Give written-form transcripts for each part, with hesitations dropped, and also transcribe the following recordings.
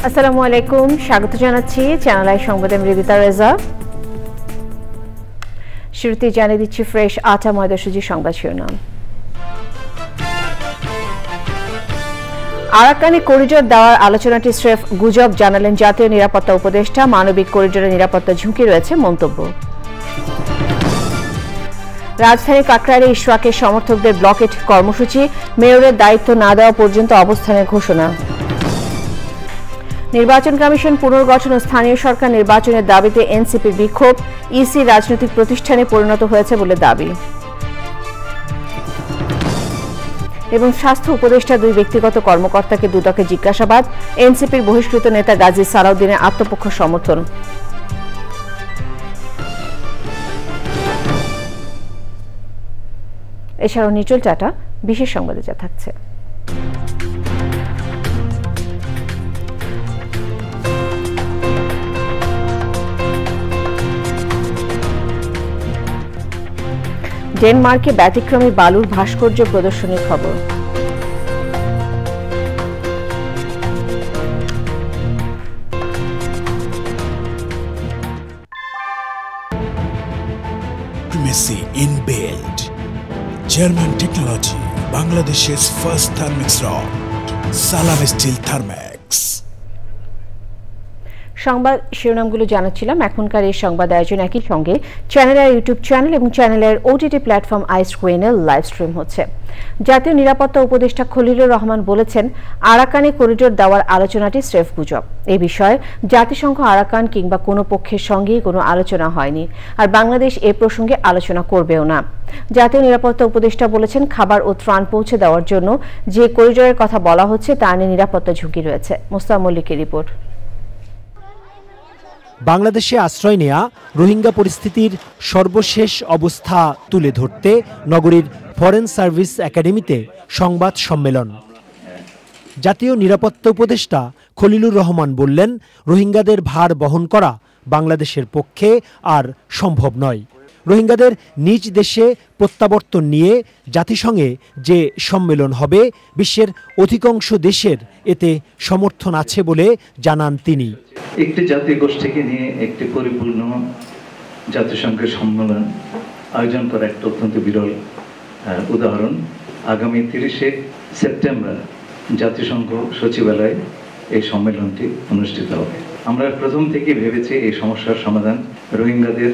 আসসালামু আলাইকুম, স্বাগত জানাচ্ছি চ্যানেল আই সংবাদে আমি রিদিতা রেজা। শুরুতে জানিয়ে দিচ্ছি ফ্রেশ আটা ময়দা সুজি সংবাদ শিরোনাম। আরাকানে করিডোর দেওয়ার আলোচনাটি স্রেফ গুজব জানালেন জাতীয় নিরাপত্তা উপদেষ্টা। মানবিক করিডোরের নিরাপত্তা ঝুঁকি রয়েছে মন্তব্য। রাজধানী কাকরাইলে ইশরাকের সমর্থকদের ব্লকেট কর্মসূচি, মেয়রের দায়িত্ব না দেওয়া পর্যন্ত অবস্থানের ঘোষণা। নির্বাচন কমিশন পুনর্গঠন ও স্থানীয় সরকার নির্বাচনের দাবিতে এনসিপির বিক্ষোভ, ইসি রাজনৈতিক প্রতিষ্ঠানে পরিণত হয়েছে বলে দাবি। এবং স্বাস্থ্য উপদেষ্টা দুই ব্যক্তিগত কর্মকর্তাকে দুদকে জিজ্ঞাসাবাদ, এনসিপির বহিষ্কৃত নেতা গাজী সালাউদ্দিনের আত্মপক্ষ সমর্থন। এছাড়াও নিচল টাটা বিশেষ সংবাদে যা থাকছে। ডেনমার্কে ব্যতিক্রমী বালুর ভাস্কর্য প্রদর্শনীর খবর। Primacy in build. German technology, Bangladesh's first Thermex rod, Salam Steel Thermex. সংবাদ শিরোনামগুলো জানাচ্ছিলাম। এখনকার এই সংবাদ আয়োজন একই সঙ্গে চ্যানেলের ইউটিউব চ্যানেল এবং চ্যানেলের ওটিটি প্ল্যাটফর্ম আইস্ক্রিনে লাইভ স্ট্রিম হচ্ছে। জাতীয় নিরাপত্তা উপদেষ্টা খলিলুর রহমান বলেছেন, আরাকানে করিডোর দেওয়ার আলোচনাটি স্রেফ গুজব। এই বিষয়ে জাতিসংঘ, আরাকান কিংবা কোনো পক্ষের সঙ্গেই কোনো আলোচনা হয়নি, আর বাংলাদেশ এ প্রসঙ্গে আলোচনা করবেও না। জাতীয় নিরাপত্তা উপদেষ্টা বলেছেন, খাবার ও ত্রাণ পৌঁছে দেওয়ার জন্য যে করিডোরের কথা বলা হচ্ছে তা নিয়ে নিরাপত্তা ঝুঁকি রয়েছে। মোস্তাক মল্লিকের রিপোর্ট। বাংলাদেশে আশ্রয় নেয়া রোহিঙ্গা পরিস্থিতির সর্বশেষ অবস্থা তুলে ধরতে নগরীর ফরেন সার্ভিস একাডেমিতে সংবাদ সম্মেলন। জাতীয় নিরাপত্তা উপদেষ্টা খলিলুর রহমান বললেন, রোহিঙ্গাদের ভার বহন করা বাংলাদেশের পক্ষে আর সম্ভব নয়। রোহিঙ্গাদের নিজ দেশে প্রত্যাবর্তন নিয়ে জাতিসংঘে যে সম্মেলন হবে, বিশ্বের অধিকাংশ দেশের এতে সমর্থন আছে বলে জানান তিনি। একটি জাতীয় গোষ্ঠীকে নিয়ে একটি পরিপূর্ণ জাতিসংঘের সম্মেলন আয়োজন করা একটা অত্যন্ত বিরল উদাহরণ। আগামী 30শে সেপ্টেম্বর জাতিসংঘ সচিবালয়ে এই সম্মেলনটি অনুষ্ঠিত হবে। আমরা প্রথম থেকে ভেবেছি এই সমস্যার সমাধান রোহিঙ্গাদের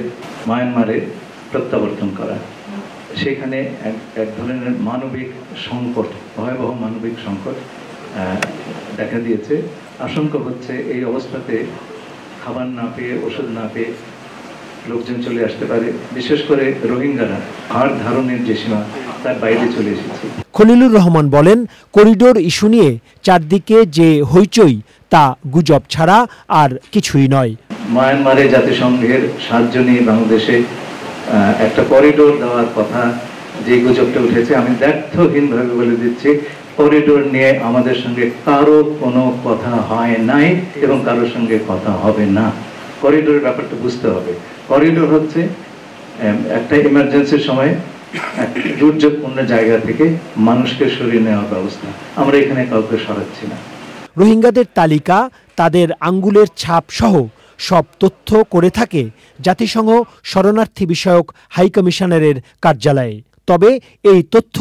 মায়ানমারে প্রত্যাবর্তন করা। সেখানে এক ধরনের মানবিক সংকট, ভয়াবহ মানবিক সংকট দেখা দিয়েছে। আশঙ্কা হচ্ছে এই অবস্থাতে খাবার না পেয়ে, ওষুধ না পেয়ে লোকজন চলে আসতে পারে। বিশেষ করে রোহিঙ্গারা ভার ধারণের যে সীমা তার বাইরে চলে এসেছে। খলিলুর রহমান বলেন, করিডোর ইস্যু নিয়ে চারদিকে যে হইচই তা গুজব ছাড়া আর কিছুই নয়। মায়ানমারে জাতিসংঘের সাহায্য নিয়ে বাংলাদেশে একটা করিডোর দেওয়ার কথা যে গুজবটা উঠেছে, আমি দ্ব্যর্থহীনভাবে বলে দিচ্ছি, করিডোর নিয়ে আমাদের সঙ্গে কারো কোনো কথা হয় নাই এবং কারোর সঙ্গে কথা হবে না। করিডোরের ব্যাপারটা বুঝতে হবে। করিডোর হচ্ছে একটা ইমার্জেন্সির সময় দুর্যোগপূর্ণ জায়গা থেকে মানুষকে সরিয়ে নেওয়ার ব্যবস্থা। আমরা এখানে কাউকে সরাচ্ছি না। রোহিঙ্গাদের তালিকা, তাদের আঙ্গুলের ছাপ সহ সব তথ্য করে থাকে জাতিসংঘ শরণার্থী বিষয়ক হাই কমিশনারের কার্যালয়ে। তবে এই তথ্য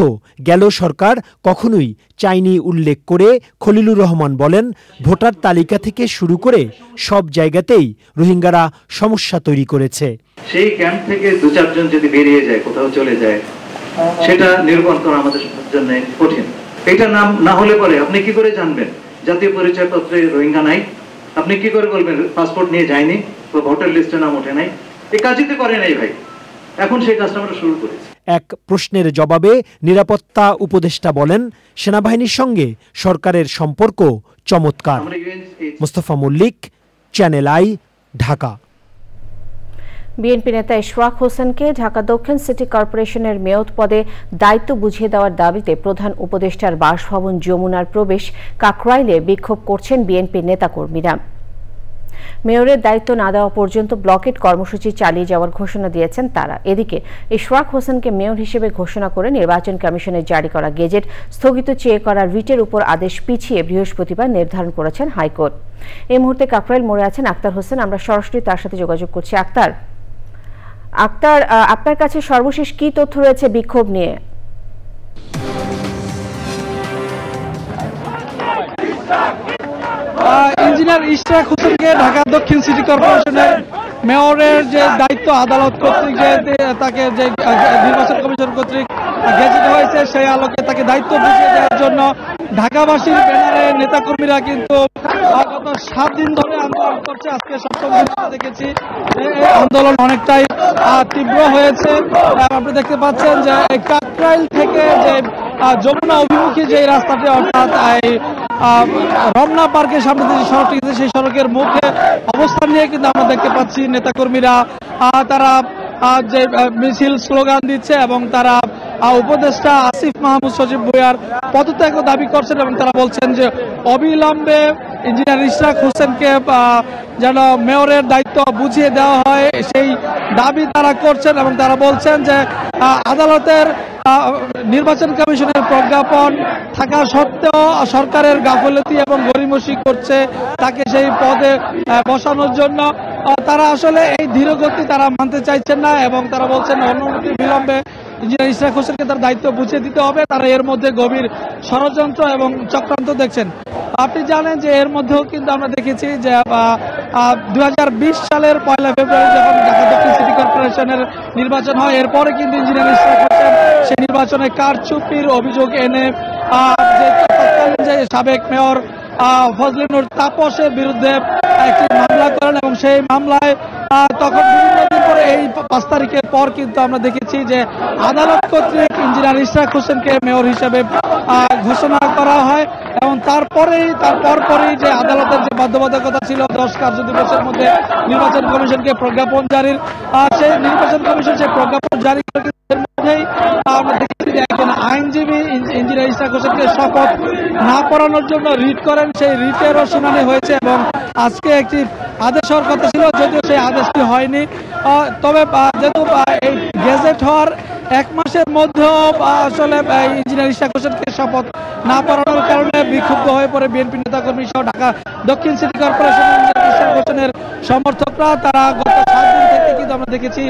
গেল সরকার কখনোই চাইনি উল্লেখ করে খলিলুর রহমান বলেন, ভোটার তালিকা থেকে শুরু করে সব জায়গাতেই রোহিঙ্গারা সমস্যা তৈরি করেছে। সেই ক্যাম্প থেকে 2-4 জন যদি বেরিয়ে যায়, কোথাও চলে যায়, সেটা নির্ভর করা আমাদের জন্য কঠিন। এটা নাম না হলে পরে আপনি কি করে জানবেন জাতীয় পরিচয়পত্রে রোহিঙ্গা নাই? আপনি কি করে বলবেন পাসপোর্ট নিয়ে যায়নি বা ভোটার লিস্টে নাম ওঠে নাই? এই কাজই তো করে নাই ভাই। এখন সেই কাজটা আমরা শুরু করেছি। এক প্রশ্নের জবাবে নিরাপত্তা উপদেষ্টা বলেন, সেনাবাহিনীর সঙ্গে সরকারের সম্পর্ক চমৎকার। Mostafa Mallik, Channel I, Dhaka. বিএনপি নেতা ইশরাক হোসেনকে ঢাকা দক্ষিণ সিটি কর্পোরেশনের মেয়র পদে দায়িত্ব বুঝিয়ে দেওয়ার দাবিতে প্রধান উপদেষ্টার বাসভবন যমুনার প্রবেশ কাকরাইলে বিক্ষোভ করছেন বিএনপির নেতাকর্মীরা। মেয়রের দায়িত্ব না দেওয়া পর্যন্ত ব্লকেট কর্মসূচি চালিয়ে যাওয়ার ঘোষণা দিয়েছেন তারা। এদিকে ইশরাক হোসেনকে মেয়র হিসেবে ঘোষণা করে নির্বাচন কমিশনের জারি করা গেজেট স্থগিত চেয়ে করা রিটের উপর আদেশ পিছিয়ে বৃহস্পতিবার নির্ধারণ করেছেন হাইকোর্ট। এই মুহূর্তে কাকরাইল মোড়ে আছেন আক্তার হোসেন, আমরা সরাসরি তার সাথে যোগাযোগ করছি। আক্তার, আপনার কাছে সর্বশেষ কি তথ্য রয়েছে বিক্ষোভ নিয়ে? ইঞ্জিনিয়ার ইশরাক হোসেনকে ঢাকা দক্ষিণ সিটি কর্পোরেশনের মেয়রের যে দায়িত্ব আদালত কর্তৃক যে তাকে যে নির্বাচন কমিশন কর্তৃক গেজেট হয়েছে, সেই আলোকে তাকে দায়িত্ব বুঝিয়ে দেওয়ার জন্য ঢাকাবাসীর ব্যানারে নেতাকর্মীরা কিন্তু গত 7 দিন ধরে আন্দোলন করছে। আজকে 7ম দিন দেখেছি এই আন্দোলন অনেকটাই তীব্র হয়েছে। আপনি দেখতে পাচ্ছেন যে কাকরাইল থেকে যে যমুনা অভিমুখী যে রাস্তাটি, অর্থাৎ রমনা পার্কের সামনে যে সড়কটি, সেই সড়কের মুখে অবস্থান নিয়ে কিন্তু আমরা দেখতে পাচ্ছি নেতাকর্মীরা তারা যে মিছিল স্লোগান দিচ্ছে এবং তারা উপদেষ্টা আসিফ মাহমুদ সজীব ভুঁইয়ার পদত্যাগ দাবি করছেন এবং তারা বলছেন যে অবিলম্বে ইঞ্জিনিয়ার ইশরাক হোসেনকে যেন মেয়রের দায়িত্ব বুঝিয়ে দেওয়া হয়, সেই দাবি তারা করছেন এবং তারা বলছেন যে আদালতের নির্বাচন কমিশনের প্রজ্ঞাপন থাকা সত্ত্বেও সরকারের গাফিলতি এবং গড়িমসি করছে তাকে সেই পদে বসানোর জন্য। তারা আসলে এই ধীরগতি তারা মানতে চাইছেন না এবং তারা বলছেন অনুমতি বিলম্বে ইঞ্জিনিয়ার ইশরাক হোসেনকে তার দায়িত্ব বুঝিয়ে দিতে হবে। তারা এর মধ্যে গভীর ষড়যন্ত্র এবং চক্রান্ত দেখছেন। আপনি জানেন যে এর মধ্যেও কিন্তু আমরা দেখেছি যে 2020 সালের 1 ফেব্রুয়ারি যখন ঢাকা দক্ষিণ সিটি কর্পোরেশনের নির্বাচন হয়, এরপরে কিন্তু ইঞ্জিনিয়ার ইশরাক হোসেন সেই নির্বাচনে কারচুপির অভিযোগ এনে যে তৎকালীন যে সাবেক মেয়র ফজলে নূর তাপসের বিরুদ্ধে একটি মামলা করেন এবং সেই মামলায় তখন বিভিন্ন দিন পরে এই 5 তারিখের পর কিন্তু আমরা দেখেছি যে আদালত কর্তৃক ইঞ্জিনিয়ার ইশরাক হোসেনকে মেয়র হিসেবে ঘোষণা করা হয় এবং তার পরপরই যে আদালতের যে বাধ্যবাধকতা ছিল 10 কার্যদিবসের মধ্যে নির্বাচন কমিশনকে প্রজ্ঞাপন জারির, সেই নির্বাচন কমিশন সেই প্রজ্ঞাপন জারি করে এর মধ্যেই আমরা দেখেছি যে একজন আইনজীবী ইঞ্জিনিয়ার ইশরাক হোসেনকে শপথ না পড়ানোর জন্য রিট করেন। সেই রিটেরও শুনানি হয়েছে এবং আজকে একটি আদেশ হওয়ার কথা ছিল, যদিও সেই আদেশটি হয়নি। তবে যেহেতু এই গেজেট হওয়ার 1 মাসের মধ্যেও আসলে ইঞ্জিনিয়ার ইশরাক হোসেনকে শপথ না পড়ানোর কারণে বিক্ষুব্ধ হয়ে পড়ে বিএনপি নেতাকর্মী সহ ঢাকা দক্ষিণ সিটি কর্পোরেশনের ইঞ্জিনিয়ার ইশরাক হোসেনের সমর্থকরা। তারা গত 7 দিন থেকে কিন্তু আমরা দেখেছি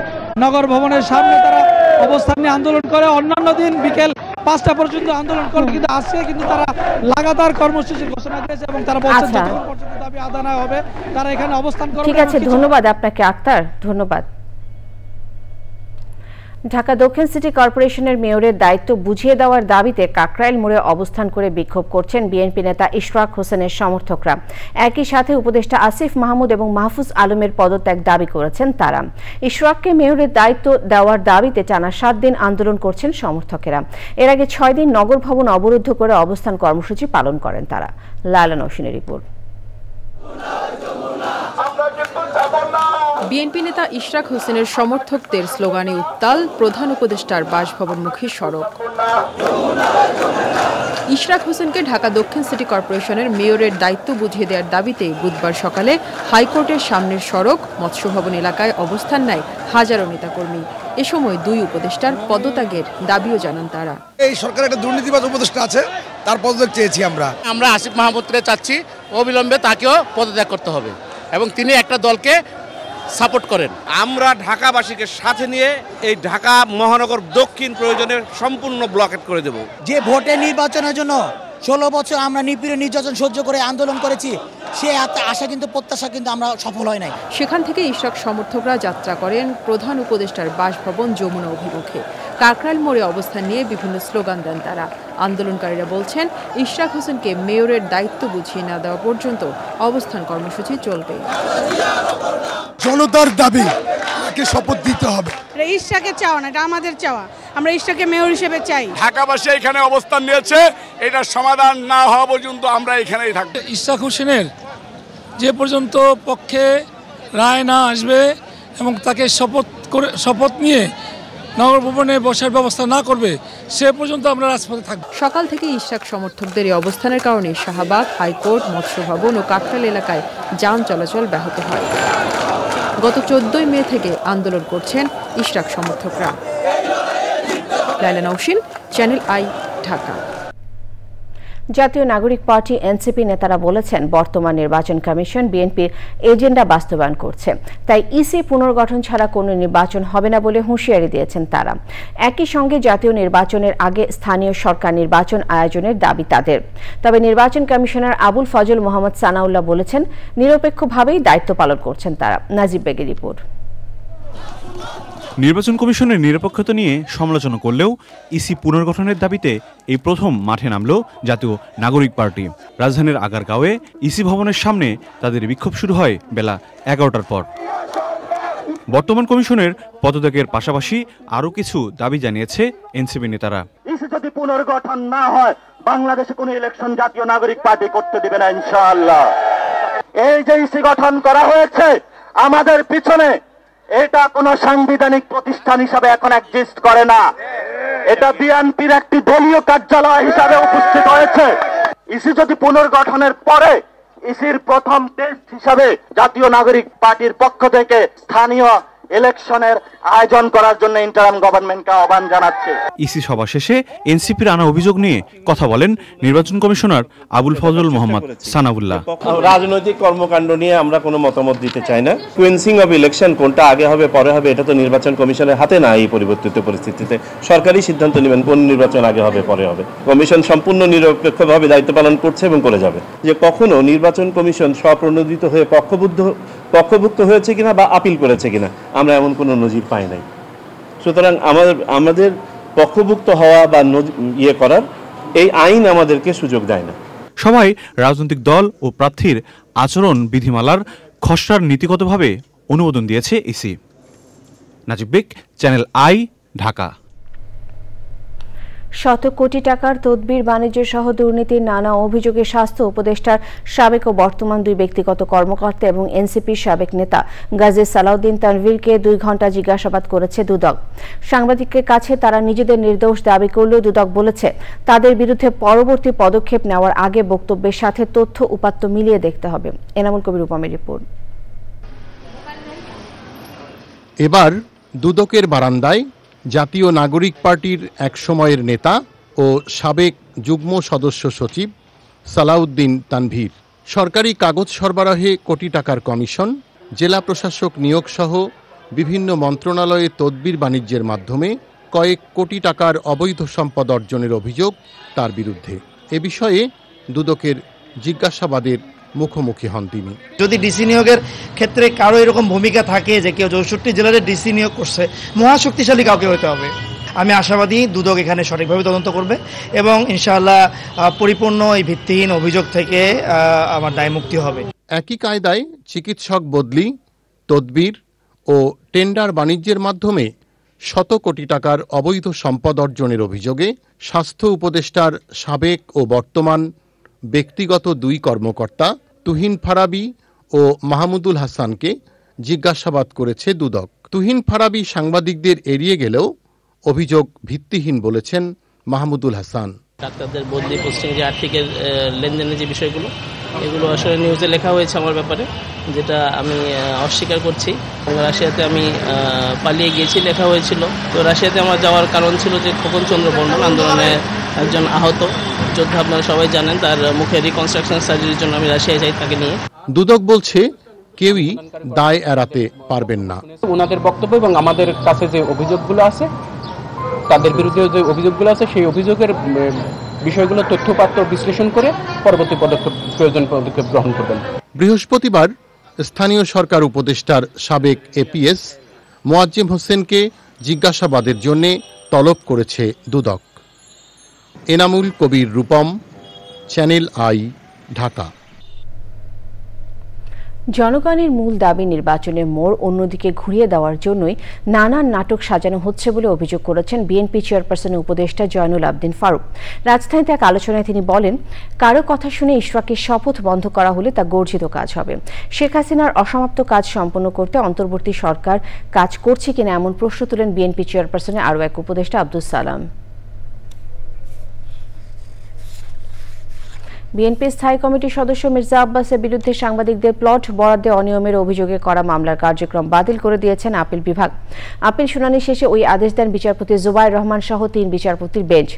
নগর ভবনের সামনে তারা অবস্থান নিয়ে আন্দোলন করে। অন্যান্য দিন বিকেল 5টা পর্যন্ত আন্দোলন করে, কিন্তু আজকে কিন্তু তারা লাগাতার কর্মসূচির ঘোষণা দিয়েছে এবং তারা বলছেন যতক্ষণ পর্যন্ত দাবি আদায় না হবে তারা এখানে অবস্থান করবে। ঠিক আছে, ধন্যবাদ আপনাকে আক্তার, ধন্যবাদ। ঢাকা দক্ষিণ সিটি কর্পোরেশনের মেয়রের দায়িত্ব বুঝিয়ে দেওয়ার দাবিতে কাকরাইল মোড়ে অবস্থান করে বিক্ষোভ করছেন বিএনপি নেতা ইশরাক হোসেনের সমর্থকরা। একই সাথে উপদেষ্টা আসিফ মাহমুদ এবং মাহফুজ আলমের পদত্যাগ দাবি করেছেন তারা। ইশরাককে মেয়রের দায়িত্ব দেওয়ার দাবিতে টানা 7 দিন আন্দোলন করছেন সমর্থকেরা। এর আগে 6 দিন নগর ভবন অবরুদ্ধ করে অবস্থান কর্মসূচি পালন করেন তারা। লায়লা নওশিনের রিপোর্ট। বিএনপি নেতা ইশরাক হোসেনের সমর্থকদের স্লোগানে উত্তাল প্রধান উপদেষ্টার বাসভবনমুখী সড়ক। ইশরাক হোসেনকে ঢাকা দক্ষিণ সিটি কর্পোরেশনের মেয়রের দায়িত্ব বুঝিয়ে দেওয়ার দাবিতে বুধবার সকালে হাইকোর্টের সামনের সড়ক মৎস্য ভবন এলাকায় অবস্থান নেয় হাজারো নেতাকর্মী। এ সময় 2 উপদেষ্টার পদত্যাগের দাবিও জানান তারা। এই সরকারের একটা দুর্নীতিবাজ উপদেষ্টা আছে, তার পদত্যাগ চেয়েছি আমরা আসিফ মাহমুদকে চাচ্ছি অবিলম্বে তাকেও পদত্যাগ করতে হবে এবং তিনি একটা দলকে সাপোর্ট করেন। আমরা ঢাকাবাসীকে সাথে নিয়ে এই ঢাকা মহানগর দক্ষিণ প্রয়োজনে সম্পূর্ণ ব্লকেট করে দেব। যে ভোটে নির্বাচনের জন্য 16 বছর আমরা নিপীড়ন নির্যাতন সহ্য করে আন্দোলন করেছি, সে আশা কিন্তু প্রত্যাশা কিন্তু আমরা সফল হয় নাই। সেখান থেকে ইশরাক সমর্থকরা যাত্রা করেন প্রধান উপদেষ্টার বাসভবন যমুনা অভিমুখে। কাকরাইল মোড়ে অবস্থান নিয়ে বিভিন্ন স্লোগান দেন তারা। আন্দোলনকারীরা বলছেন ইশরাক হোসেনকে মেয়রের দায়িত্ব বুঝিয়ে না দেওয়া পর্যন্ত অবস্থান কর্মসূচি চলবে। জনতার দাবি, তাকে শপথ দিতে হবে। ইশরাকের চাওয়া না, এটা আমাদের চাওয়া। আমরা ইশরাককে মেয়র হিসেবে চাই। ঢাকাবাসী এখানে অবস্থান নিয়েছে, এটা সমাধান না হওয়া পর্যন্ত আমরা এখানেই থাকব। ইশরাক হোসেনের যে পর্যন্ত পক্ষে রায় না আসবে এবং তাকে শপথ নিয়ে নগর ভবনে বসার ব্যবস্থা না করবে সে পর্যন্ত আমরা রাজপথে থাকব। সকাল থেকে ইশরাক সমর্থকদের এই অবস্থানের কারণে শাহবাগ, হাইকোর্ট, মৎস্য ভবন ও কাকরাইল এলাকায় যান চলাচল ব্যাহত হয়। গত 14 মে থেকে আন্দোলন করছেন ইশরাক সমর্থকরা। লাইলা নওশিন, চ্যানেল আই, ঢাকা। জাতীয় নাগরিক পার্টি এনসিপি নেতারা বলেছেন বর্তমান নির্বাচন কমিশন বিএনপির এজেন্ডা বাস্তবায়ন করছে, তাই ইসি পুনর্গঠন ছাড়া কোনো নির্বাচন হবে না বলে হুঁশিয়ারি দিয়েছেন তারা। একই সঙ্গে জাতীয় নির্বাচনের আগে স্থানীয় সরকার নির্বাচন আয়োজনের দাবি তাদের। তবে নির্বাচন কমিশনার আবুল ফজল মোহাম্মদ সানাউল্লাহ বলেছেন নিরপেক্ষভাবেই দায়িত্ব পালন করছেন তারা। নাজিব বেগের রিপোর্ট। নির্বাচন কমিশনের নিরপেক্ষতা নিয়ে সমালোচনা করলেও ইসি পুনর্গঠনের দাবিতে এই প্রথম মাঠে নামল জাতীয় নাগরিক পার্টি। রাজধানীর আগারগাঁওয়ে ইসি ভবনের সামনে তাদের বিক্ষোভ শুরু হয় বেলা 11টার পর। বর্তমান কমিশনের পদত্যাগের পাশাপাশি আরও কিছু দাবি জানিয়েছে এনসিপি নেতারা। ইসি যদি পুনর্গঠন না হয় বাংলাদেশে কোনো ইলেকশন জাতীয় নাগরিক পার্টি করতে দেবে না ইনশাআল্লাহ। এই যে ইসি গঠন করা হয়েছে আমাদের পিছনে, এটা কোন সাংবিধানিক প্রতিষ্ঠান হিসাবে এখন এক্সিস্ট করে না, এটা বিএনপির একটি দলীয় কার্যালয় হিসাবে উপস্থিত হয়েছে। ইসি যদি পুনর্গঠনের পরে ইসির প্রথম টেস্ট হিসাবে জাতীয় নাগরিক পার্টির পক্ষ থেকে স্থানীয় ইলেকশনের আয়োজন করার জন্য ইন্টারিম গভর্নমেন্টকে আহ্বান জানাচ্ছে। ইসি সভা শেষে এনসিপির আনা অভিযোগ নিয়ে কথা বলেন নির্বাচন কমিশনার আবুল ফজল মোহাম্মদ সানাউল্লাহ। রাজনৈতিক কর্মকাণ্ড নিয়ে আমরা কোনো মতামত দিতে চাই না। কুইন্সিং অফ ইলেকশন কোনটা আগে হবে পরে হবে এটা তো নির্বাচন কমিশনের হাতে না। এই পরিবর্তিত পরিস্থিতিতে সরকারই সিদ্ধান্ত নেবেন কোন নির্বাচন আগে হবে পরে হবে। কমিশন সম্পূর্ণ নিরপেক্ষভাবে দায়িত্ব পালন করছে এবং করে যাবে। যে কখনো নির্বাচন কমিশন স্বপ্রণোদিত হয়ে পক্ষভুক্ত হয়েছে কিনা বা আপিল করেছে কিনা আমরা এমন কোনো নজির পাই নাই। সুতরাং আমাদের পক্ষভুক্ত হওয়া বা ইয়ে করার এই আইন আমাদেরকে সুযোগ দেয় না। সবাই রাজনৈতিক দল ও প্রার্থীর আচরণ বিধিমালার খসড়ার নীতিগতভাবে অনুমোদন দিয়েছে EC. Najib beg, channel I, Dhaka. শত কোটি টাকার তদবির বাণিজ্য সহ দুর্নীতির নানা অভিযোগে স্বাস্থ্য উপদেষ্টার সাবেক ও বর্তমান দুই ব্যক্তিগত কর্মকর্তা এবং এনসিপির সাবেক নেতা গাজী সালাউদ্দিন তানভীরকে 2 ঘণ্টা জিজ্ঞাসাবাদ করেছে দুদক। সাংবাদিকের কাছে তারা নিজেদের নির্দোষ দাবি করলেও দুদক বলেছে তাদের বিরুদ্ধে পরবর্তী পদক্ষেপ নেওয়ার আগে বক্তব্যের সাথে তথ্য উপাত্ত মিলিয়ে দেখতে হবে। এনামুল কবির উপমের রিপোর্ট। এবার দুদকের বারান্দায় জাতীয় নাগরিক পার্টির এক সময়ের নেতা ও সাবেক যুগ্ম সদস্য সচিব সালাউদ্দিন তানভীর। সরকারি কাগজ সরবরাহে কোটি টাকার কমিশন, জেলা প্রশাসক নিয়োগ সহ বিভিন্ন মন্ত্রণালয়ে তদবির বাণিজ্যের মাধ্যমে কয়েক কোটি টাকার অবৈধ সম্পদ অর্জনের অভিযোগ তার বিরুদ্ধে। এ বিষয়ে দুদকের জিজ্ঞাসাবাদের মুখোমুখি হন তিনি। যদি ডিসি নিয়োগের ক্ষেত্রে কারো এরকম ভূমিকা থাকে যে কেউ 64 জেলার ডিসি নিয়োগ করছে, মহাশক্তিশালী কাউকে হতে হবে। আমি আশাবাদী দুদক এখানে সঠিকভাবে তদন্ত করবে এবং ইনশাআল্লাহ পরিপূর্ণ এই ভিত্তিহীন অভিযোগ থেকে আমার দায়মুক্তি হবে। একই কায়দায় চিকিৎসক বদলি, তদবির ও টেন্ডার বাণিজ্যের মাধ্যমে শত কোটি টাকার অবৈধ সম্পদ অর্জনের অভিযোগে স্বাস্থ্য উপদেষ্টার সাবেক ও বর্তমান ব্যক্তিগত 2 কর্মকর্তা তুহিন ফারাবী ও মাহমুদুল হাসানকে জিজ্ঞাসাবাদ করেছে দুদক। তুহিন ফারাবী সাংবাদিকদের এড়িয়ে গেলেও অভিযোগ ভিত্তিহীন বলেছেন মাহমুদুল হাসান। ডাক্তারদের বদলি, পোস্টিং, যে আর্থিক লেনদেনের যে বিষয়গুলো, এগুলো আসলে নিউজে লেখা হয়েছে আমার ব্যাপারে, যেটা আমি অস্বীকার করছি। রাশিয়াতে আমি পালিয়ে গিয়েছি লেখা হয়েছিল। তো রাশিয়াতে আমার যাওয়ার কারণ ছিল যে খোকন চন্দ্র বর্মন আন্দোলনে একজন আহত যোদ্ধা, আপনারা সবাই জানেন, তার মুখে রিকনস্ট্রাকশন সার্জারির জন্য আমি রাশিয়ায় যাই তাকে নিয়ে। দুদক বলছে কেউই দায় এড়াতে পারবেন না। ওনাদের বক্তব্য এবং আমাদের কাছে যে অভিযোগগুলো আছে, তাদের বিরুদ্ধে যে অভিযোগগুলো আছে, সেই অভিযোগের বিষয়গুলো তথ্যপাত্র বিশ্লেষণ করে পরবর্তী প্রয়োজন পদক্ষেপ গ্রহণ করবেন। বৃহস্পতিবার স্থানীয় সরকার উপদেষ্টার সাবেক এপিএস মোয়াজ্জেম হোসেনকে জিজ্ঞাসাবাদের জন্য তলব করেছে দুদক। Enamul Kabir Rupam, channel I, Dhaka. জনগণের মূল দাবি নির্বাচনের মোড় অন্যদিকে ঘুরিয়ে দেওয়ার জন্যই নানান নাটক সাজানো হচ্ছে বলে অভিযোগ করেছেন বিএনপি চেয়ারপারসনের উপদেষ্টা জয়নুল আবদিন ফারুক। রাজধানীতে এক আলোচনায় তিনি বলেন, কারো কথা শুনে ইশরাকের শপথ বন্ধ করা হলে তা গর্জিত কাজ হবে। শেখ হাসিনার অসমাপ্ত কাজ সম্পন্ন করতে অন্তর্বর্তী সরকার কাজ করছে কিনা এমন প্রশ্ন তুলেন বিএনপি চেয়ারপারসনের আরও এক উপদেষ্টা আব্দুস সালাম। বিএনপি স্থায়ী কমিটির সদস্য মির্জা আব্বাসের বিরুদ্ধে সাংবাদিকদের প্লট বরাদ্দে অনিয়মের অভিযোগে করা মামলার কার্যক্রম বাতিল করে দিয়েছেন আপিল বিভাগ। আপিল শুনানি শেষে ওই আদেশ দেন বিচারপতি জুবাইর রহমান সহ 3 বিচারপতির বেঞ্চ।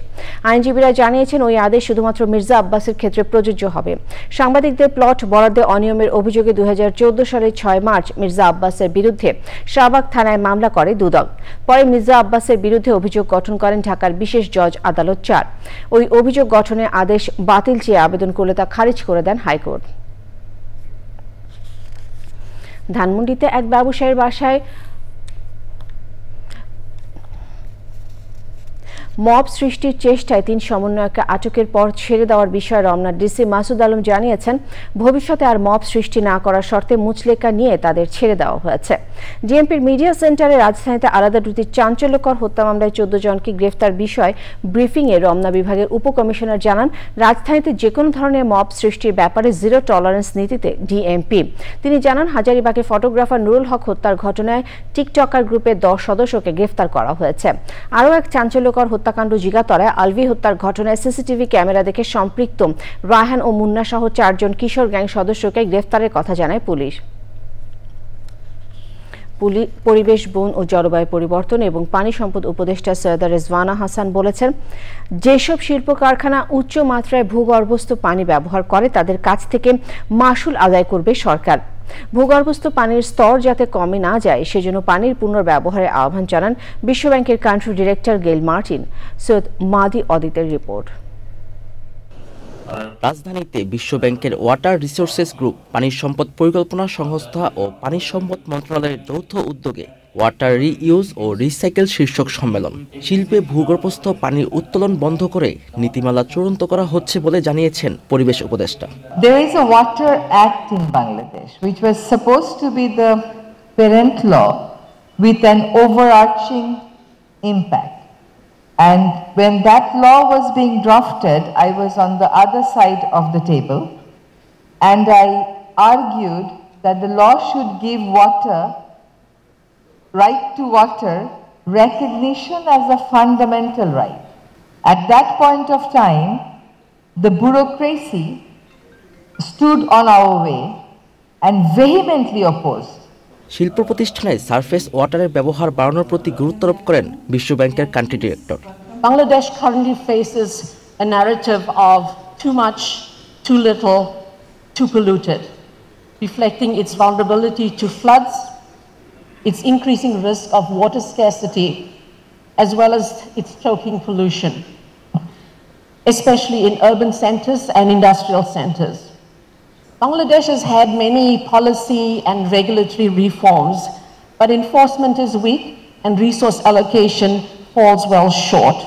আইনজীবীরা জানিয়েছেন ওই আদেশ শুধুমাত্র মির্জা আব্বাসের ক্ষেত্রে প্রযোজ্য হবে। সাংবাদিকদের প্লট বরাদ্দে অনিয়মের অভিযোগে 2014 সালের 6 মার্চ মির্জা আব্বাসের বিরুদ্ধে শাহবাগ থানায় মামলা করে দুদক। পরে মির্জা আব্বাসের বিরুদ্ধে অভিযোগ গঠন করেন ঢাকার বিশেষ জজ আদালত 4। ওই অভিযোগ গঠনের আদেশ বাতিল চেয়ে আবেদন করলে তা খারিজ করে দেন হাইকোর্ট। ধানমন্ডিতে এক ব্যবসায়ীর বাসায় মব সৃষ্টির চেষ্টায় 3 সমন্বয়ককে আটকের পর ছেড়ে দেওয়ার বিষয়ে রমনা ডিসি মাসুদ আলম জানিয়েছেন, ভবিষ্যতে আর মব সৃষ্টি না করার শর্তে মুচলেকা নিয়ে তাদের ছেড়ে দেওয়া হয়েছে। ডিএমপির মিডিয়া সেন্টারে রাজধানীতে আলাদা দুটি চাঞ্চল্যকর হত্যা মামলায় 14 জনকে গ্রেফতার বিষয়ে ব্রিফিংয়ে রমনা বিভাগের উপকমিশনার জানান, রাজধানীতে যে কোনো ধরনের মব সৃষ্টির ব্যাপারে জিরো টলারেন্স নীতিতে ডিএমপি। তিনি জানান, হাজারীবাগে ফটোগ্রাফার নুরুল হক হত্যার ঘটনায় টিকটকার গ্রুপের 10 সদস্যকে গ্রেফতার করা হয়েছে। আরও এক চাঞ্চল্যকর হত্যাকাণ্ড জিগাতলায় আলভি হত্যার ঘটনায় সিসিটিভি ক্যামেরা দেখে সম্পৃক্ত রায়হান ও মুন্না সহ 4 জন কিশোর গ্যাং সদস্যকে গ্রেফতারের কথা জানায় পুলিশ। পরিবেশ, বন ও জলবায়ু পরিবর্তন এবং পানি সম্পদ উপদেষ্টা সৈয়দা রেজওয়ানা হাসান বলেছেন, যেসব শিল্প কারখানা উচ্চ মাত্রায় ভূগর্ভস্থ পানি ব্যবহার করে তাদের কাছ থেকে মাশুল আদায় করবে সরকার। ভূগর্ভস্থ পানির স্তর যাতে কমে না যায় সেজন্য পানির পুনর্ব্যবহারের আহ্বান জানান বিশ্বব্যাংকের country director Gail Martin. Syed Madi অদিতের রিপোর্ট। রাজধানীতে বিশ্বব্যাংকের ওয়াটার রিসোর্সেস গ্রুপ, পানি সম্পদ পরিকল্পনা সংস্থা ও পানি সম্পদ মন্ত্রণালয়ের যৌথ উদ্যোগে ওয়াটার রিইউজ ও রিসাইকেল শীর্ষক সম্মেলন। শিল্পে ভূগর্ভস্থ পানির উত্তোলন বন্ধ করে নীতিমালা চূড়ান্ত করা হচ্ছে বলে জানিয়েছেন পরিবেশ উপদেষ্টা। There is a Water Act in Bangladesh which was supposed to be the parent law with an overarching impact. And when that law was being drafted, I was on the other side of the table and I argued that the law should give right to water recognition as a fundamental right. At that point of time, the bureaucracy stood on our way and vehemently opposed. শিল্প প্রতিষ্ঠানে surface ওয়াটারের ব্যবহার বাড়ানোর প্রতি গুরুত্ব আরোপ করেন বিশ্বব্যাংকের country director. Bangladesh currently faces a narrative of too much, too little, too polluted, reflecting its vulnerability to floods, its increasing risk of water scarcity, as well as its choking pollution, especially in urban centers and industrial centers. Bangladesh has had many policy and regulatory reforms, but enforcement is weak and resource allocation falls well short.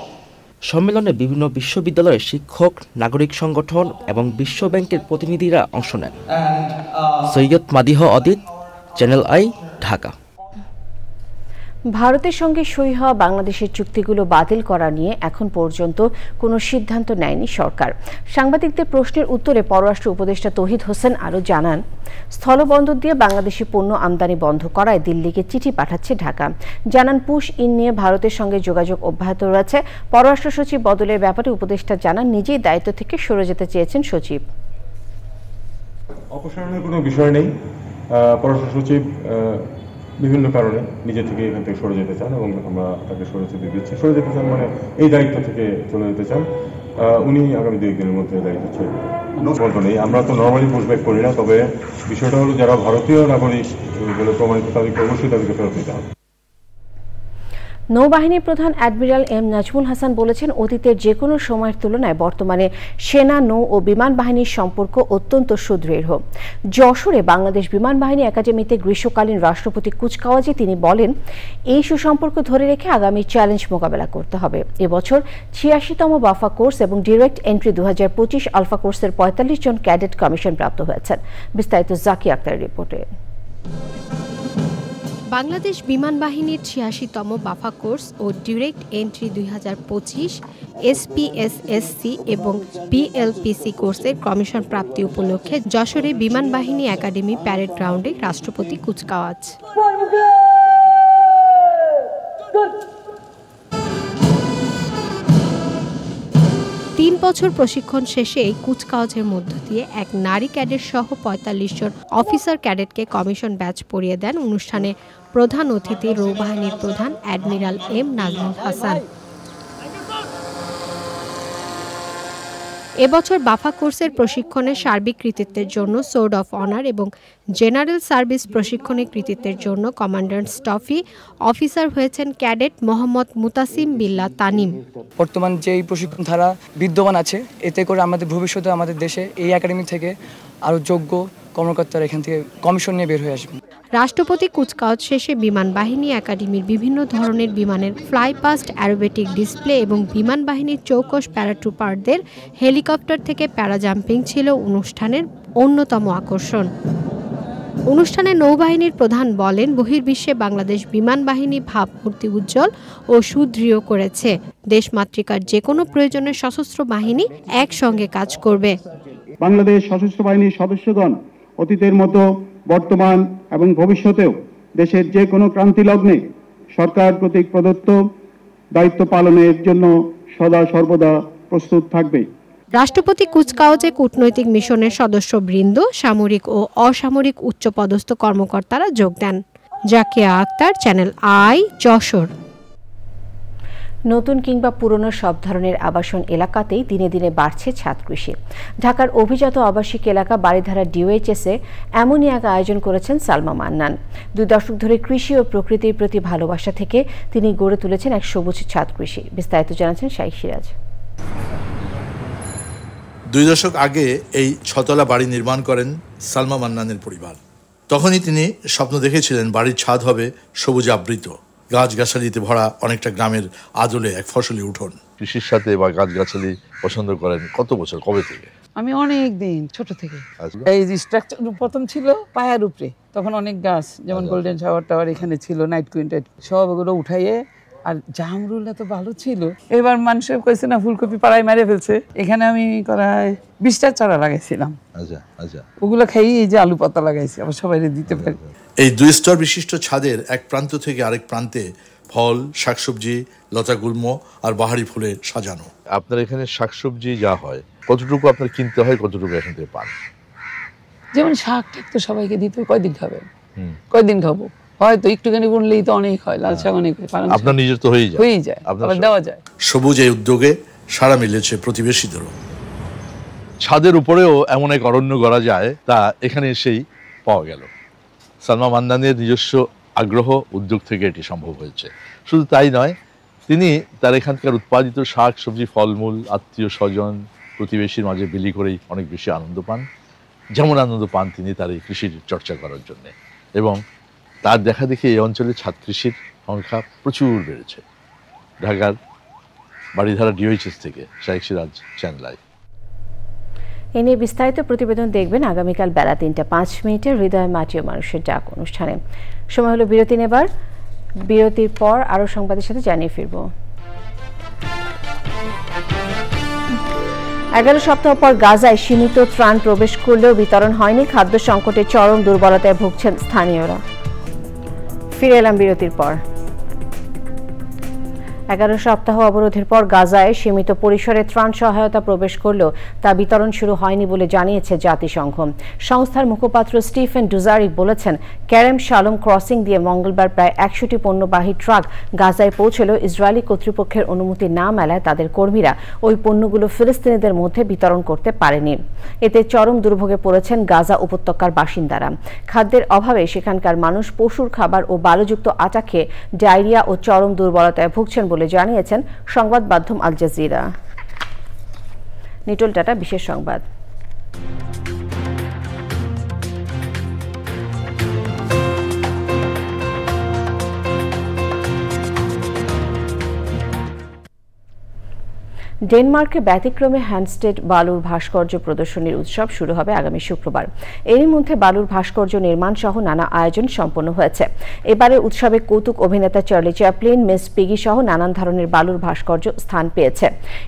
সম্মেলনে বিভিন্ন বিশ্ববিদ্যালয়ের শিক্ষক, নাগরিক সংগঠন এবং বিশ্বব্যাংকের প্রতিনিধিরা অংশ নেন। সৈয়দ মাদিহ অদিত, চ্যানেল আই, ঢাকা। ভারতের সঙ্গে সই হওয়া বাংলাদেশের চুক্তিগুলো বাতিল করা নিয়ে এখন পর্যন্ত কোনো সিদ্ধান্ত নেয়নি সরকার। সাংবাদিকদের প্রশ্নের উত্তরে পররাষ্ট্র উপদেষ্টা তৌহিদ হোসেন আরও জানান, স্থলবন্দর দিয়ে বাংলাদেশি পণ্য আমদানি বন্ধ করায় দিল্লিকে চিঠি পাঠাচ্ছে ঢাকা। জানান, পুশ ইন নিয়ে ভারতের সঙ্গে যোগাযোগ অব্যাহত রয়েছে। পররাষ্ট্র সচিব বদলের ব্যাপারে উপদেষ্টা জানান, নিজেই দায়িত্ব থেকে সরে যেতে চেয়েছেন সচিব। অপসারণের কোনো বিষয় নেই। পররাষ্ট্র সচিব বিভিন্ন কারণে নিজে থেকে এখান থেকে সরে যেতে চান এবং আমরা তাকে সরে যেতে দিচ্ছি। সরে যেতে চান মানে এই দায়িত্ব থেকে চলে যেতে চান। উনি আগামী 2 দিনের মধ্যে দায়িত্ব ছেড়ে দেবেন। নেই, আমরা তো নর্মালি পুশব্যাক করি না, তবে বিষয়টা হলো যারা ভারতীয় নাগরিক বলে প্রমাণিত তাদেরকে অবশ্যই তাদেরকে ফেরত দিতে হবে। নৌবাহিনী প্রধান অ্যাডমিরাল এম নাজমুল হাসান বলেছেন, অতীতের যে কোনো সময়ের তুলনায় বর্তমানে সেনা, নৌ ও বিমান বাহিনীর সম্পর্ক অত্যন্ত সুদৃঢ়। যশোরে বাংলাদেশ বিমান বাহিনী একাডেমিতে গ্রীষ্মকালীন রাষ্ট্রপতি কুচকাওয়াজে তিনি বলেন, এই সুসম্পর্ক ধরে রেখে আগামী চ্যালেঞ্জ মোকাবেলা করতে হবে। এবছর ৮৬তম বাফা কোর্স এবং ডিরেক্ট এন্ট্রি ২০২৫ আলফা কোর্সের ৪৫ জন ক্যাডেট কমিশন প্রাপ্ত হয়েছেন। বিস্তারিত জাকি আক্তারের রিপোর্টে। বাংলাদেশ বিমান বাহিনীর ৮৬তম বাফা কোর্স ও ডিরেক্ট এন্ট্রি ২০২৫ এসপিএসএসসি এবং বিএলপিসি কোর্সের কমিশন প্রাপ্তি উপলক্ষে যশোরে বিমান বাহিনী একাডেমি প্যারেড গ্রাউন্ডে রাষ্ট্রপতি কুচকাওয়াজ। ৩ বছর প্রশিক্ষণ শেষে এই কুচকাওয়াজের মধ্য দিয়ে এক নারী ক্যাডেট সহ ৪৫ জন অফিসার ক্যাডেটকে কমিশন ব্যাচ পরিয়ে দেন অনুষ্ঠানে প্রধান অতিথি নৌবাহিনীর প্রধান অ্যাডমিরাল এম নাজমুল হাসান। এবছর বাফা কোর্সের প্রশিক্ষণের সার্বিক কৃতিত্বের জন্য সোর্ড অফ অনার এবং জেনারেল সার্ভিস প্রশিক্ষণের কৃতিত্বের জন্য কমান্ডান্টস ট্রফি অফিসার হয়েছেন ক্যাডেট মোহাম্মদ মুতাসিম বিল্লাহ তানিম। বর্তমান যে প্রশিক্ষণ ধারা বিদ্যমান আছে, এতে করে আমাদের ভবিষ্যতে আমাদের দেশে এই একাডেমি থেকে আরও যোগ্য কর্মকর্তারা এখান থেকে কমিশন নিয়ে বের হয়ে আসবে। রাষ্ট্রপতি কুচকাওয়াজ শেষে বিমান বাহিনী একাডেমির বিভিন্ন ধরনের বিমানের ফ্লাই পাস্ট অ্যারোবেটিক ডিসপ্লে এবং বিমান বাহিনীর চৌকস প্যারাট্রুপারদের হেলিকপ্টার থেকে প্যারাজাম্পিং ছিল অনুষ্ঠানের অন্যতম আকর্ষণ। অনুষ্ঠানে নৌবাহিনীর প্রধান বলেন, বহির্বিশ্বে বাংলাদেশ বিমান বাহিনী ভাবমূর্তি উজ্জ্বল ও সুদৃঢ় করেছে। দেশমাতৃকার যে কোনো প্রয়োজনে সশস্ত্র বাহিনী একসঙ্গে কাজ করবে। বাংলাদেশ সশস্ত্র বাহিনীর সদস্যগণ অতীতের মতো বর্তমান এবং ভবিষ্যতেও দেশের যে কোনো ক্রান্তি লগ্নে সরকার কর্তৃক প্রদত্ত দায়িত্ব পালনের জন্য সদা সর্বদা প্রস্তুত থাকবে। রাষ্ট্রপতি কুচকাওয়াজে কূটনৈতিক মিশনের সদস্যবৃন্দ, সামরিক ও অসামরিক উচ্চপদস্থ কর্মকর্তারা যোগ দেন। Zakia Akter, channel I, Jessore. নতুন কিংবা পুরনো সব ধরনের আবাসন এলাকাতেই দিনে দিনে বাড়ছে ছাদ কৃষি। ঢাকার অভিজাত আবাসিক এলাকা বারিধারা ডিওএইচএসে এমনই এক আয়োজন করেছেন সালমা মান্নান। 2 দশক ধরে কৃষি ও প্রকৃতির প্রতি ভালোবাসা থেকে তিনি গড়ে তুলেছেন এক সবুজ ছাদ কৃষি। বিস্তারিত জানাচ্ছেন শাইখ সিরাজ। 2 দশক আগে এই 6তলা বাড়ি নির্মাণ করেন সালমা মান্নানের পরিবার। তখনই তিনি স্বপ্ন দেখেছিলেন বাড়ির ছাদ হবে সবুজ আবৃত, গাছগাছালিতে ভরা, অনেকটা গ্রামের আদলে এক ফসলি উঠোন। কৃষির সাথে বা গাছগাছালি পছন্দ করেন কত বছর, কবে থেকে? আমি অনেক দিন ছোট থেকে। এই যে স্ট্রাকচার প্রথম ছিল পায়ার উপরে, তখন অনেক গাছ, যেমন গোল্ডেন শাওয়ার টাওয়ার এখানে ছিল, নাইট কুইন টাইট, সবগুলো উঠাইয়ে, আর জামরুল এত ভালো ছিল। এবার মানুষের কইছে না ফুলকপি পাড়ায় মেরে ফেলছে, এখানে আমি করায় 20টা চারা লাগাইছিলাম। আচ্ছা আচ্ছা, ওগুলো খাই এই যে আলু পাতা লাগাইছি, আবার সবাই দিতে পারি। এই 2 স্তর বিশিষ্ট ছাদের এক প্রান্ত থেকে আরেক প্রান্তে ফল, শাকসবজি, লতাগুল্ম আর বাহারি ফুলে সাজানো। আপনার এখানে শাকসবজি যা হয় কতটুকু আপনার কিনতে হয়, কতটুকু এখান থেকে পান? যেমন শাক টাক তো সবাইকে দিতে, কয়দিন খাবেন, কয়দিন খাবো, হয়তো একটুখানি বুনলেই তো অনেক হয়, লাল শাক অনেক হয়, আপনার নিজের তো হয়ে যায়, আবার দেওয়া যায়। সবুজ এই উদ্যোগে সাড়া মিলেছে প্রতিবেশীদেরও। ছাদের উপরেও এমন এক অরণ্য গড়া যায়, তা এখানে এসেই পাওয়া গেল। সালমা মান্নানের নিজস্ব আগ্রহ, উদ্যোগ থেকে এটি সম্ভব হয়েছে। শুধু তাই নয়, তিনি তার এখানকার উৎপাদিত শাক সবজি, ফলমূল আত্মীয় স্বজন, প্রতিবেশীর মাঝে বিলি করেই অনেক বেশি আনন্দ পান। যেমন আনন্দ পান তিনি তার এই কৃষির চর্চা করার জন্যে, এবং তার দেখা দেখি এই অঞ্চলে ছাদ কৃষির সংখ্যা প্রচুর বেড়েছে। ঢাকার বারিধারা ডিওএইচএস থেকে শাইখ সিরাজ, চ্যানেল আই। এ নিয়ে বিস্তারিত প্রতিবেদন দেখবেন আগামীকাল বেলা 3টা 5 মিনিটে হৃদয় মাটি ও মানুষের ডাক অনুষ্ঠানে। সময় হলো বিরতি নেবার। বিরতির পর আরও সংবাদের সাথে জানিয়ে ফিরব। 11 সপ্তাহ পর গাজায় সীমিত ত্রাণ প্রবেশ করলেও বিতরণ হয়নি। খাদ্য সংকটে চরম দুর্বলতায় ভুগছেন স্থানীয়রা। ফিরে এলাম বিরতির পর। 11 সপ্তাহ অবরোধের পর গাজায় সীমিত পরিসরে ত্রাণ সহায়তা প্রবেশ করলেও তা বিতরণ শুরু হয়নি বলে জানিয়েছে জাতিসংঘ। সংস্থার মুখপাত্র স্টিফেন ডুজারিক বলেছেন, ক্যারেম শালোম ক্রসিং দিয়ে মঙ্গলবার প্রায় 100টি পণ্যবাহী ট্রাক গাজায় পৌঁছলেও ইসরায়েলি কর্তৃপক্ষের অনুমতি না মেলায় তাদের কর্মীরা ওই পণ্যগুলো ফিলিস্তিনিদের মধ্যে বিতরণ করতে পারেনি। এতে চরম দুর্ভোগে পড়েছেন গাজা উপত্যকার বাসিন্দারা। খাদ্যের অভাবে সেখানকার মানুষ পশুর খাবার ও বালুযুক্ত আটা খেয়ে ডায়রিয়া ও চরম দুর্বলতায় ভুগছেন বলে জানিয়েছেন সংবাদ মাধ্যম আল জাজিরা। নিটল টাটা, বিশেষ সংবাদ। ডেনমার্কে ব্যতিক্রমে হ্যান্ডস্টেড বালুর ভাস্কর্য প্রদর্শনীর উৎসব শুরু হবে আগামী শুক্রবার। এরই মধ্যে বালুর ভাস্কর্য নির্মাণ সহ নানা আয়োজন সম্পন্ন হয়েছে। এবারের উৎসবে কৌতুক অভিনেতা চার্লি চ্যাপলিন, মিস পিগি সহ নানান ধরনের বালুর ভাস্কর্য স্থান পেয়েছে।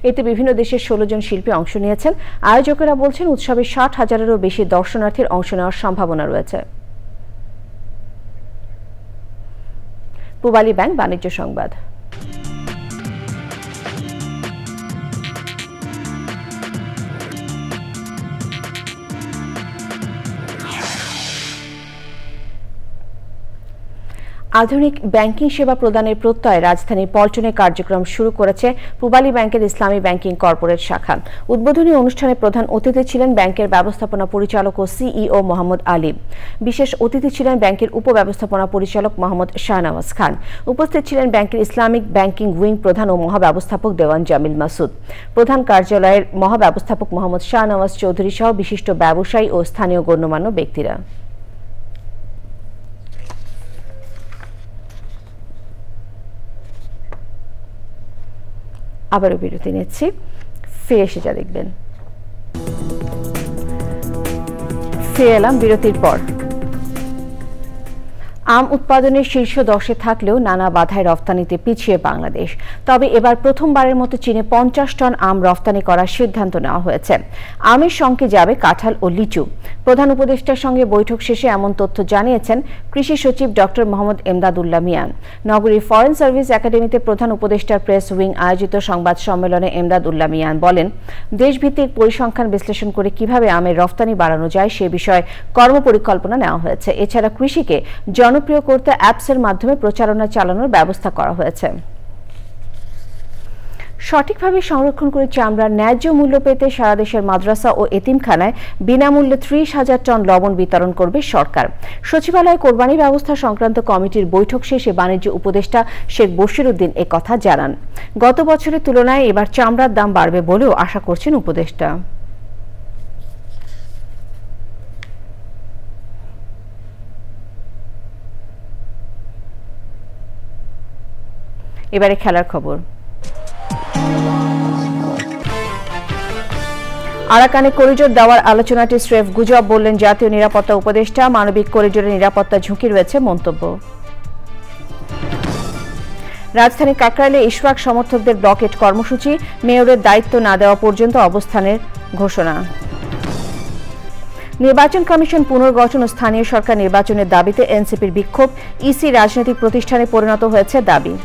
এতে বিভিন্ন দেশের 16 জন শিল্পী অংশ নিয়েছেন। আয়োজকেরা বলছেন উৎসবে 60,000-এরও বেশি দর্শনার্থীর অংশ নেওয়ার সম্ভাবনা রয়েছে। পূবালী ব্যাংক বাণিজ্য সংবাদ। আধুনিক ব্যাংকিং সেবা প্রদানের প্রত্যয়ে রাজধানীর পল্টনে কার্যক্রম শুরু করেছে পূবালী ব্যাংকের ইসলামী ব্যাংকিং কর্পোরেট শাখা। উদ্বোধনী অনুষ্ঠানে প্রধান অতিথি ছিলেন ব্যাংকের ব্যবস্থাপনা পরিচালক ও সিইও মোহাম্মদ আলী। বিশেষ অতিথি ছিলেন ব্যাংকের উপব্যবস্থাপনা পরিচালক মোহাম্মদ শাহনওয়াজ খান। উপস্থিত ছিলেন ব্যাংকের ইসলামিক ব্যাংকিং উইং প্রধান ও মহাব্যবস্থাপক দেওয়ান জামিল মাসুদ। প্রধান কার্যালয়ের মহাব্যবস্থাপক মোহাম্মদ শাহনওয়াজ চৌধুরী সহ বিশিষ্ট ব্যবসায়ী ও স্থানীয় গণ্যমান্য ব্যক্তিরা। আবারও বিরতি নিচ্ছি, ফিরে এসে যা দেখবেন। ফিরে এলাম বিরতির পর। আম উৎপাদনের শীর্ষ 10-এ থাকলেও নানা বাধায় রফতানিতে পিছিয়ে বাংলাদেশ। তবে এবার প্রথমবারের মতো চীনে 50 টন আম রফতানি করার সিদ্ধান্ত নেওয়া হয়েছে। আমের সঙ্গে যাবে কাঁঠাল ও লিচু। প্রধান উপদেষ্টার সঙ্গে বৈঠক শেষে এমন তথ্য জানিয়েছেন কৃষি সচিব ডক্টর মোহাম্মদ এমদাদুল্লাহ মিয়ান। নগরীর ফরেন সার্ভিস একাডেমিতে প্রধান উপদেষ্টার প্রেস উইং আয়োজিত সংবাদ সম্মেলনে এমদাদুল্লাহ মিয়ান বলেন, দেশভিত্তিক পরিসংখ্যান বিশ্লেষণ করে কিভাবে আমের রফতানি বাড়ানো যায় সে বিষয়ে কর্মপরিকল্পনা নেওয়া হয়েছে। এছাড়া কৃষিকে জনপ্রিয় করতে অ্যাপসের মাধ্যমে প্রচারণা চালানোর ব্যবস্থা করা হয়েছে। সঠিকভাবে সংরক্ষণ করে চামড়ার ন্যায্য মূল্য পেতে সারা দেশের মাদ্রাসা ও এতিমখানায় বিনামূল্যে 30,000 টন লবণ বিতরণ করবে সরকার। সচিবালয়ে কোরবানি ব্যবস্থা সংক্রান্ত কমিটির বৈঠক শেষে বাণিজ্য উপদেষ্টা শেখ বশিরউদ্দিন একথা জানান। গত বছরের তুলনায় এবার চামড়ার দাম বাড়বে বলেও আশা করছেন উপদেষ্টা। এবারে খেলার খবর। আরাকানে করিডোর দেওয়ার আলোচনাটি স্রেফ গুজব বললেন জাতীয় নিরাপত্তা উপদেষ্টা। মানবিক করিডোরের নিরাপত্তা ঝুঁকি রয়েছে মন্তব্য। রাজধানী কাকরাইলে ইশরাক সমর্থকদের ব্লকেট কর্মসূচি, মেয়রের দায়িত্ব না দেওয়া পর্যন্ত অবস্থানের ঘোষণা। নির্বাচন কমিশন পুনর্গঠন ও স্থানীয় সরকার নির্বাচনের দাবিতে এনসিপির বিক্ষোভ, ইসি রাজনৈতিক প্রতিষ্ঠানে পরিণত হয়েছে দাবি।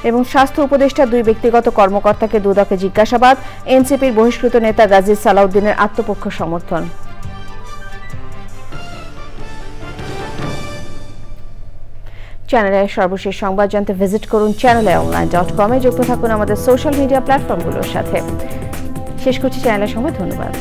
এবং স্বাস্থ্য উপদেষ্টা 2 ব্যক্তিগত কর্মকর্তাকে দুদকে জিজ্ঞাসাবাদ, এনসিপির বহিষ্কৃত নেতা গাজী সালাউদ্দিনের আত্মপক্ষ সমর্থন। চ্যানেলের সর্বশেষ সংবাদ জানতে ভিজিট করুন channelonline.com-এ। যুক্ত থাকুন আমাদের সোশ্যাল মিডিয়া প্ল্যাটফর্মগুলোর সাথে। শেষ করছি চ্যানেলের সঙ্গে। ধন্যবাদ।